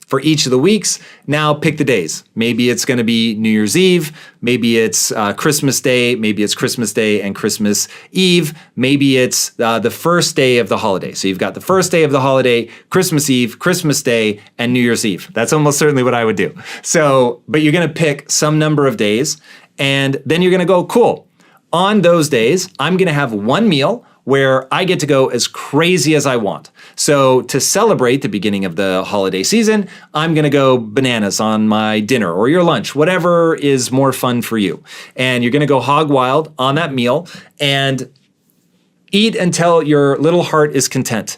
Speaker 9: for each of the weeks. Now pick the days. Maybe it's gonna be New Year's Eve, maybe it's Christmas Day, maybe it's Christmas Day and Christmas Eve, maybe it's the first day of the holiday. So you've got the first day of the holiday, Christmas Eve, Christmas Day, and New Year's Eve. That's almost certainly what I would do. So, but you're gonna pick some number of days, and then you're gonna go, cool. On those days, I'm gonna have one meal where I get to go as crazy as I want. So to celebrate the beginning of the holiday season, I'm gonna go bananas on my dinner or your lunch, whatever is more fun for you. And you're gonna go hog wild on that meal and eat until your little heart is content.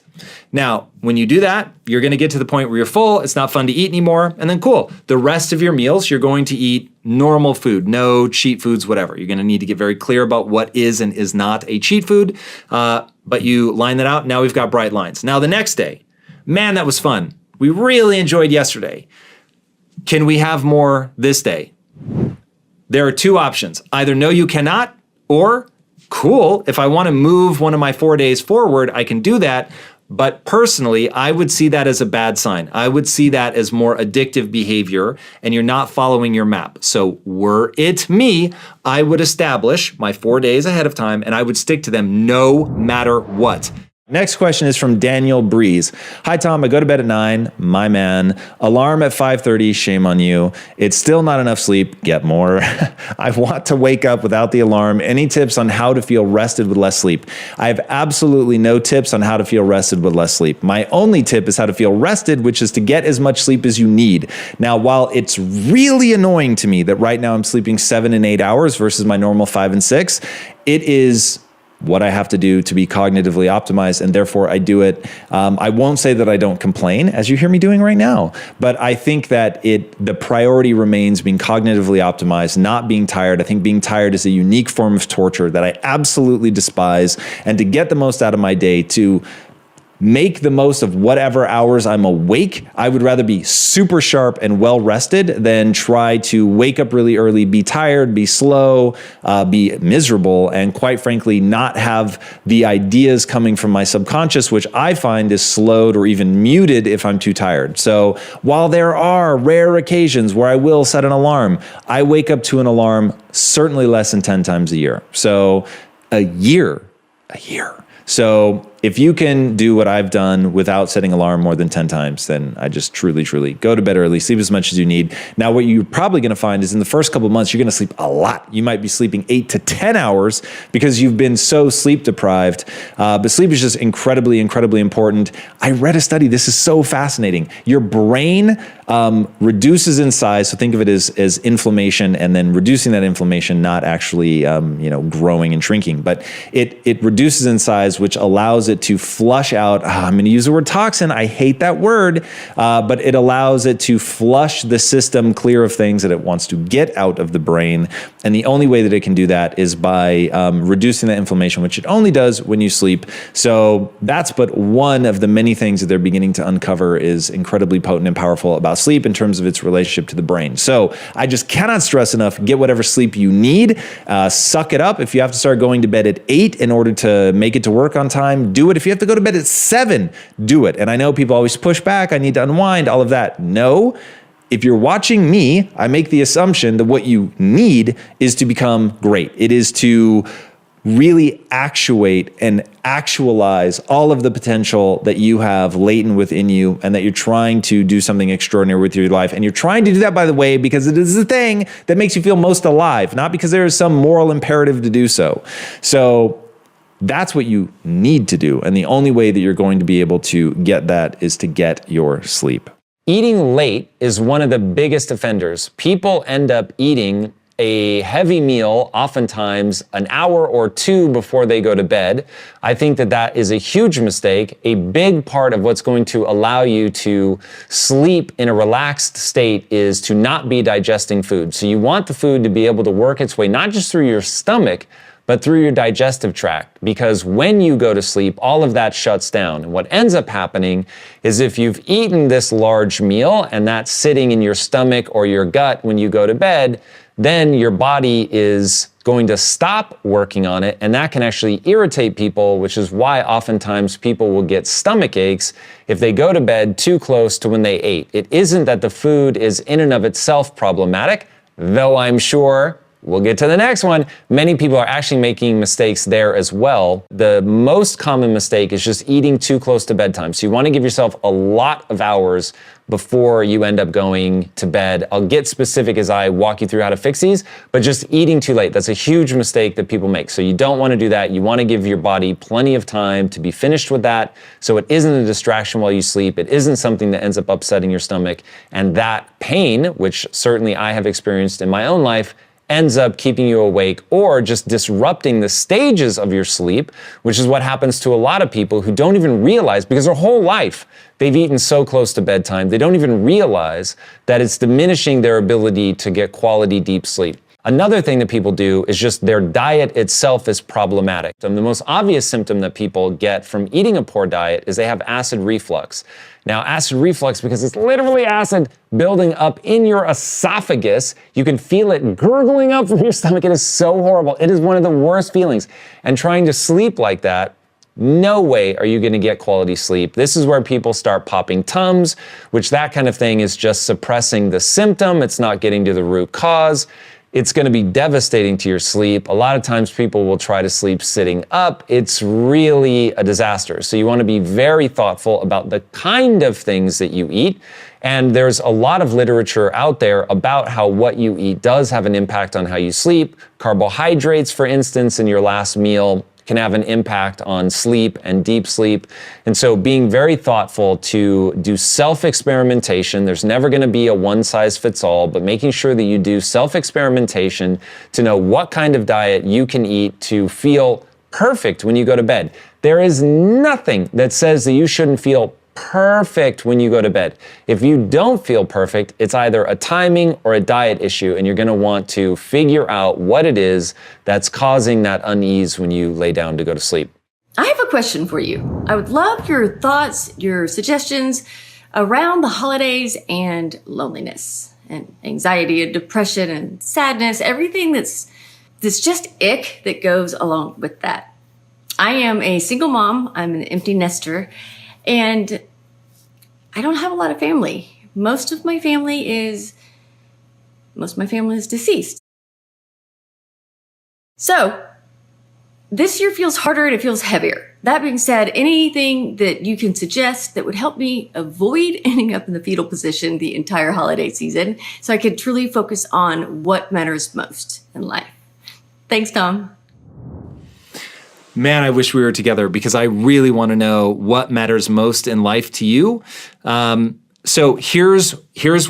Speaker 9: Now, when you do that, you're gonna get to the point where you're full, it's not fun to eat anymore, and then cool. The rest of your meals, you're going to eat normal food, no cheat foods, whatever. You're gonna need to get very clear about what is and is not a cheat food, but you line that out, now we've got bright lines. Now the next day, man, that was fun. We really enjoyed yesterday. Can we have more this day? There are 2 options. Either no, you cannot, or cool, if I wanna move one of my 4 days forward, I can do that. But personally, I would see that as a bad sign. I would see that as more addictive behavior, and you're not following your map. So were it me, I would establish my 4 days ahead of time, and I would stick to them no matter what.
Speaker 2: Next question is from Daniel Breeze. Hi, Tom. I go to bed at 9. My man. Alarm at 5:30. Shame on you. It's still not enough sleep. Get more. I want to wake up without the alarm. Any tips on how to feel rested with less sleep? I have absolutely no tips on how to feel rested with less sleep. My only tip is how to feel rested, which is to get as much sleep as you need. Now, while it's really annoying to me that right now I'm sleeping 7 and 8 hours versus my normal 5 and 6, it is what I have to do to be cognitively optimized, and therefore I do it. I won't say that I don't complain, as you hear me doing right now, but I think that the priority remains being cognitively optimized, not being tired. I think being tired is a unique form of torture that I absolutely despise, and to get the most out of my day, to make the most of whatever hours I'm awake, I would rather be super sharp and well rested than try to wake up really early, be tired, be slow, be miserable, and quite frankly, not have the ideas coming from my subconscious, which I find is slowed or even muted if I'm too tired. So while there are rare occasions where I will set an alarm, I wake up to an alarm certainly less than 10 times a year. So a year. So if you can do what I've done without setting alarm more than 10 times, then I just truly go to bed early, sleep as much as you need. Now, what you're probably gonna find is in the first couple of months, you're gonna sleep a lot. You might be sleeping 8 to 10 hours because you've been so sleep deprived. But sleep is just incredibly important. I read a study, this is so fascinating. Your brain reduces in size, so think of it as inflammation, and then reducing that inflammation, not actually growing and shrinking, but it reduces in size, which allows
Speaker 1: it to flush out, I'm going to use the word toxin. I hate that word, but it allows it to flush the system clear of things that it wants to get out of the brain. And the only way that it can do that is by reducing the inflammation, which it only does when you sleep. So that's but one of the many things that they're beginning to uncover is incredibly potent and powerful about sleep in terms of its relationship to the brain. So I just cannot stress enough, get whatever sleep you need, suck it up. If you have to start going to bed at 8 in order to make it to work on time, do it. If you have to go to bed at 7, do it. And I know people always push back, I need to unwind, all of that. No. If you're watching me, I make the assumption that what you need is to become great. It is to really actuate and actualize all of the potential that you have latent within you and that you're trying to do something extraordinary with your life. And you're trying to do that, by the way, because it is the thing that makes you feel most alive, not because there is some moral imperative to do so. So that's what you need to do. And the only way that you're going to be able to get that is to get your sleep.
Speaker 8: Eating late is one of the biggest offenders. People end up eating a heavy meal, oftentimes an hour or 2 before they go to bed. I think that that is a huge mistake. A big part of what's going to allow you to sleep in a relaxed state is to not be digesting food. So you want the food to be able to work its way, not just through your stomach, but through your digestive tract. Because when you go to sleep, all of that shuts down. And what ends up happening is if you've eaten this large meal and that's sitting in your stomach or your gut when you go to bed, then your body is going to stop working on it, and that can actually irritate people, which is why oftentimes people will get stomach aches if they go to bed too close to when they ate. It isn't that the food is in and of itself problematic, though I'm sure we'll get to the next one. Many people are actually making mistakes there as well. The most common mistake is just eating too close to bedtime. So you want to give yourself a lot of hours before you end up going to bed. I'll get specific as I walk you through how to fix these, but just eating too late, that's a huge mistake that people make. So you don't want to do that. You want to give your body plenty of time to be finished with that, so it isn't a distraction while you sleep. It isn't something that ends up upsetting your stomach. And that pain, which certainly I have experienced in my own life, ends up keeping you awake or just disrupting the stages of your sleep, which is what happens to a lot of people who don't even realize, because their whole life they've eaten so close to bedtime, they don't even realize that it's diminishing their ability to get quality deep sleep. Another thing that people do is just their diet itself is problematic. And the most obvious symptom that people get from eating a poor diet is they have acid reflux. Now, acid reflux, because it's literally acid building up in your esophagus, you can feel it gurgling up from your stomach. It is so horrible. It is one of the worst feelings. And trying to sleep like that, no way are you going to get quality sleep. This is where people start popping Tums, which that kind of thing is just suppressing the symptom. It's not getting to the root cause. It's going to be devastating to your sleep. A lot of times people will try to sleep sitting up. It's really a disaster. So you want to be very thoughtful about the kind of things that you eat. And there's a lot of literature out there about how what you eat does have an impact on how you sleep. Carbohydrates, for instance, in your last meal can have an impact on sleep and deep sleep. And so being very thoughtful to do self-experimentation. There's never going to be a one-size-fits-all, but making sure that you do self-experimentation to know what kind of diet you can eat to feel perfect when you go to bed. There is nothing that says that you shouldn't feel perfect when you go to bed. If you don't feel perfect, it's either a timing or a diet issue, and you're going to want to figure out what it is that's causing that unease when you lay down to go to sleep.
Speaker 12: I have a question for you. I would love your thoughts, your suggestions around the holidays and loneliness and anxiety and depression and sadness, everything that's just ick that goes along with that. I am a single mom. I'm an empty nester, and I don't have a lot of family. Most of my family is deceased. So this year feels harder and it feels heavier. That being said, anything that you can suggest that would help me avoid ending up in the fetal position the entire holiday season so I could truly focus on what matters most in life. Thanks, Tom.
Speaker 9: Man, I wish we were together because I really want to know what matters most in life to you. So here's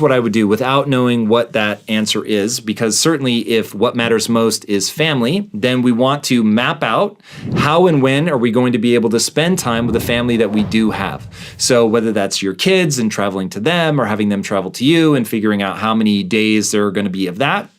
Speaker 9: what I would do without knowing what that answer is, because certainly if what matters most is family, then we want to map out how and when are we going to be able to spend time with the family that we do have. So whether that's your kids and traveling to them or having them travel to you and figuring out how many days there are going to be of that,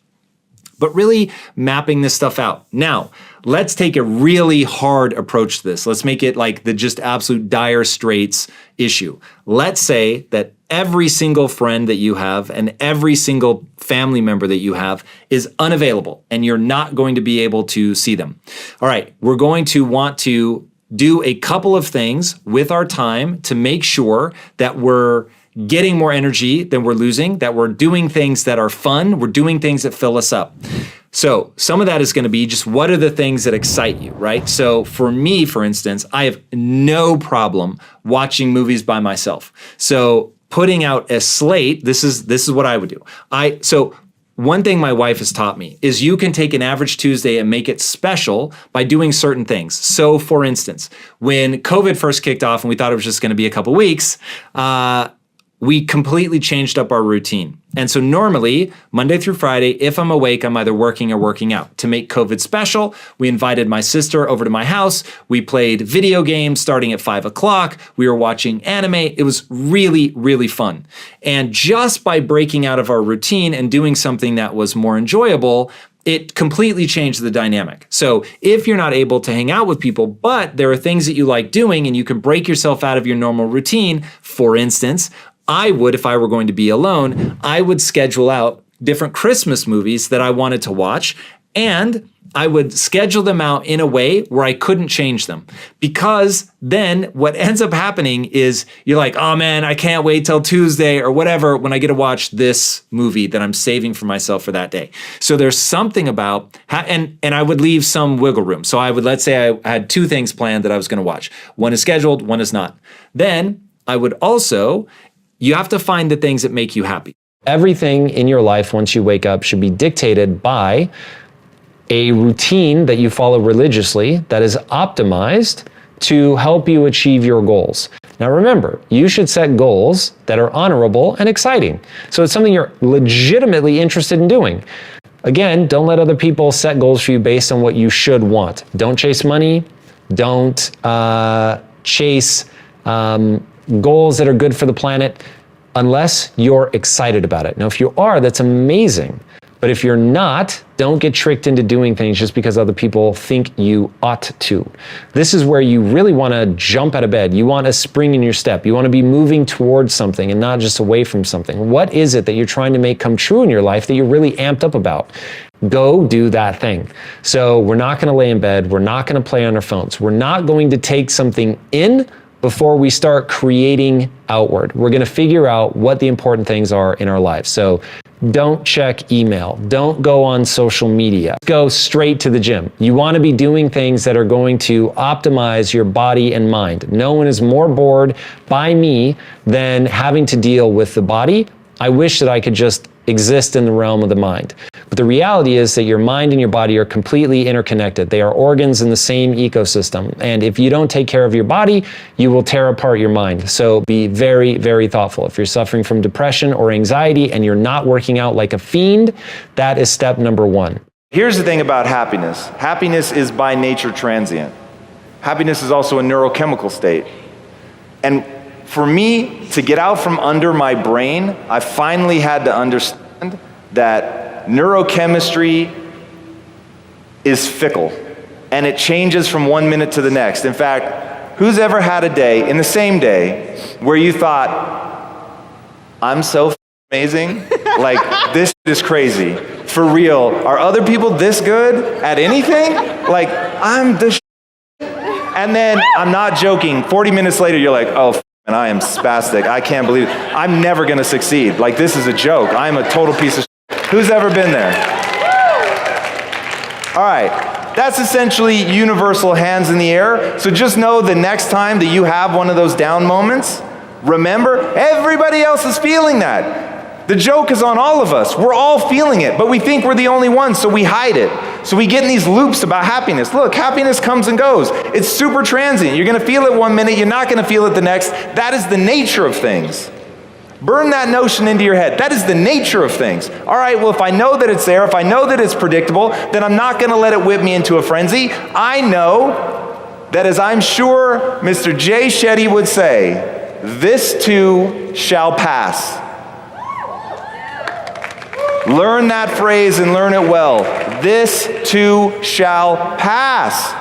Speaker 9: but really mapping this stuff out. Now, let's take a really hard approach to this. Let's make it like the just absolute dire straits issue. Let's say that every single friend that you have and every single family member that you have is unavailable and you're not going to be able to see them. All right, we're going to want to do a couple of things with our time to make sure that we're getting more energy than we're losing, that we're doing things that are fun, we're doing things that fill us up. So some of that is going to be just what are the things that excite you, right? So for me, for instance, I have no problem watching movies by myself. So putting out a slate, this is what I would do. So one thing my wife has taught me is you can take an average Tuesday and make it special by doing certain things. So for instance, when COVID first kicked off and we thought it was just going to be a couple weeks, we completely changed up our routine. And so normally, Monday through Friday, if I'm awake, I'm either working or working out. To make COVID special, we invited my sister over to my house. We played video games starting at 5 o'clock. We were watching anime. It was really, really fun. And just by breaking out of our routine and doing something that was more enjoyable, it completely changed the dynamic. So if you're not able to hang out with people, but there are things that you like doing and you can break yourself out of your normal routine, for instance, I would, if I were going to be alone, I would schedule out different Christmas movies that I wanted to watch, and I would schedule them out in a way where I couldn't change them. Because then what ends up happening is you're like, oh man, I can't wait till Tuesday or whatever when I get to watch this movie that I'm saving for myself for that day. So there's something about, and I would leave some wiggle room. So I would, let's say I had 2 things planned that I was going to watch. One is scheduled, one is not. Then I would also, you have to find the things that make you happy. Everything in your life once you wake up should be dictated by a routine that you follow religiously that is optimized to help you achieve your goals. Now remember, you should set goals that are honorable and exciting. So it's something you're legitimately interested in doing. Again, don't let other people set goals for you based on what you should want. Don't chase money. Don't chase goals that are good for the planet unless you're excited about it. Now, if you are, that's amazing. But if you're not, don't get tricked into doing things just because other people think you ought to. This is where you really want to jump out of bed. You want a spring in your step. You want to be moving towards something and not just away from something. What is it that you're trying to make come true in your life that you're really amped up about? Go do that thing. So we're not going to lay in bed. We're not going to play on our phones. We're not going to take something in before we start creating outward. We're going to figure out what the important things are in our lives. So don't check email. Don't go on social media. Go straight to the gym. You want to be doing things that are going to optimize your body and mind. No one is more bored by me than having to deal with the body. I wish that I could just exist in the realm of the mind. But the reality is that your mind and your body are completely interconnected. They are organs in the same ecosystem. And if you don't take care of your body, you will tear apart your mind. So be very, very thoughtful. If you're suffering from depression or anxiety and you're not working out like a fiend, that is step number 1.
Speaker 13: Here's the thing about happiness. Happiness is by nature transient. Happiness is also a neurochemical state. And for me to get out from under my brain, I finally had to understand that neurochemistry is fickle and it changes from one minute to the next. In fact, who's ever had a day, in the same day, where you thought, I'm so amazing? Like, this is crazy. For real, are other people this good at anything? Like, I'm the And then, I'm not joking, 40 minutes later, you're like, oh, and I am spastic. I can't believe it. I'm never going to succeed. Like, this is a joke. I'm a total piece of shit. Who's ever been there? All right. That's essentially universal hands in the air. So just know the next time that you have one of those down moments, remember, everybody else is feeling that. The joke is on all of us. We're all feeling it, but we think we're the only ones, so we hide it. So we get in these loops about happiness. Look, happiness comes and goes. It's super transient. You're going to feel it one minute, you're not going to feel it the next. That is the nature of things. Burn that notion into your head. That is the nature of things. All right, well, if I know that it's there, if I know that it's predictable, then I'm not going to let it whip me into a frenzy. I know that, as I'm sure Mr. Jay Shetty would say, this too shall pass. Learn that phrase and learn it well. This too shall pass.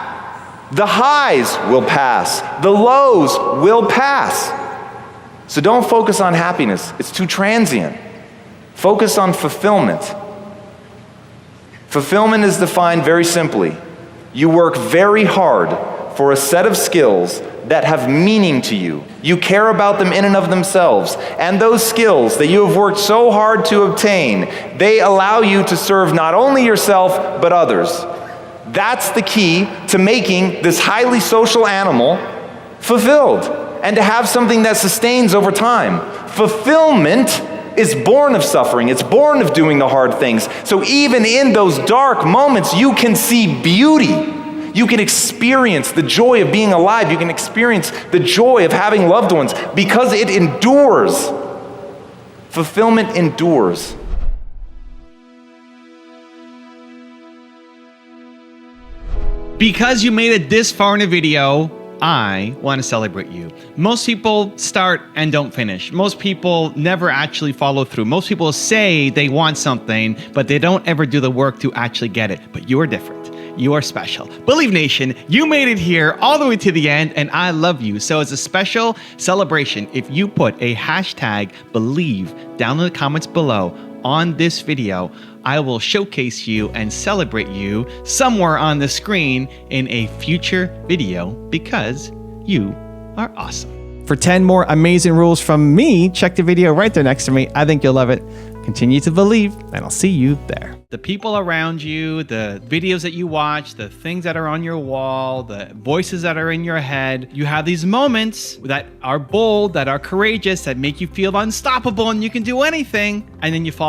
Speaker 13: The highs will pass. The lows will pass. So don't focus on happiness. It's too transient. Focus on fulfillment. Fulfillment is defined very simply. You work very hard for a set of skills that have meaning to you. You care about them in and of themselves. And those skills that you have worked so hard to obtain, they allow you to serve not only yourself, but others. That's the key to making this highly social animal fulfilled and to have something that sustains over time. Fulfillment is born of suffering. It's born of doing the hard things. So even in those dark moments, you can see beauty. You can experience the joy of being alive. You can experience the joy of having loved ones because it endures. Fulfillment endures.
Speaker 3: Because you made it this far in a video, I want to celebrate you. Most people start and don't finish. Most people never actually follow through. Most people say they want something, but they don't ever do the work to actually get it. But you are different. You are special. Believe Nation, you made it here all the way to the end, and I love you. So as a special celebration, if you put a hashtag believe down in the comments below on this video, I will showcase you and celebrate you somewhere on the screen in a future video because you are awesome. For 10 more amazing rules from me, check the video right there next to me. I think you'll love it. Continue to believe, and I'll see you there. The people around you, the videos that you watch, the things that are on your wall, the voices that are in your head, you have these moments that are bold, that are courageous, that make you feel unstoppable and you can do anything, and then you fall